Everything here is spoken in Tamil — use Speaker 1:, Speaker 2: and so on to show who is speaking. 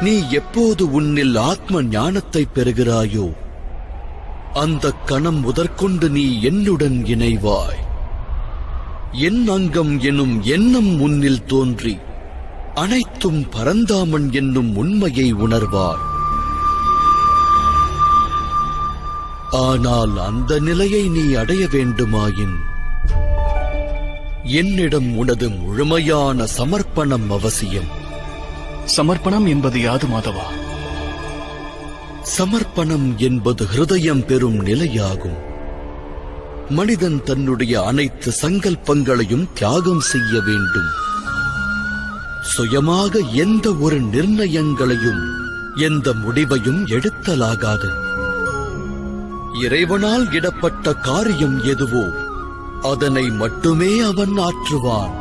Speaker 1: நீ எப்போது உன்னில் ஆத்ம ஞானத்தை பெறுகிறாயோ அந்த கணம் முதற்கொண்டு நீ என்னுடன் இணைவாய். என் அங்கம் எனும் எண்ணம் உன்னில் தோன்றி அனைத்தும் பரந்தாமன் என்னும் உண்மையை உணர்வாய். ஆனால் அந்த நிலையை நீ அடைய வேண்டுமாயின் என்னிடம் உனது முழுமையான சமர்ப்பணம் அவசியம்.
Speaker 2: சமர்ப்பணம் என்பது யாது மாதவா?
Speaker 1: சமர்ப்பணம் என்பது ஹிருதயம் பெறும் நிலையாகும். மனிதன் தன்னுடைய அனைத்து சங்கல்பங்களையும் தியாகம் செய்ய வேண்டும். சுயமாக எந்த ஒரு நிர்ணயங்களையும் எந்த முடிவையும் எடுத்தலாகாது. இறைவனால் இடப்பட்ட காரியம் எதுவோ அதனை மட்டுமே அவன் ஆற்றுவான்.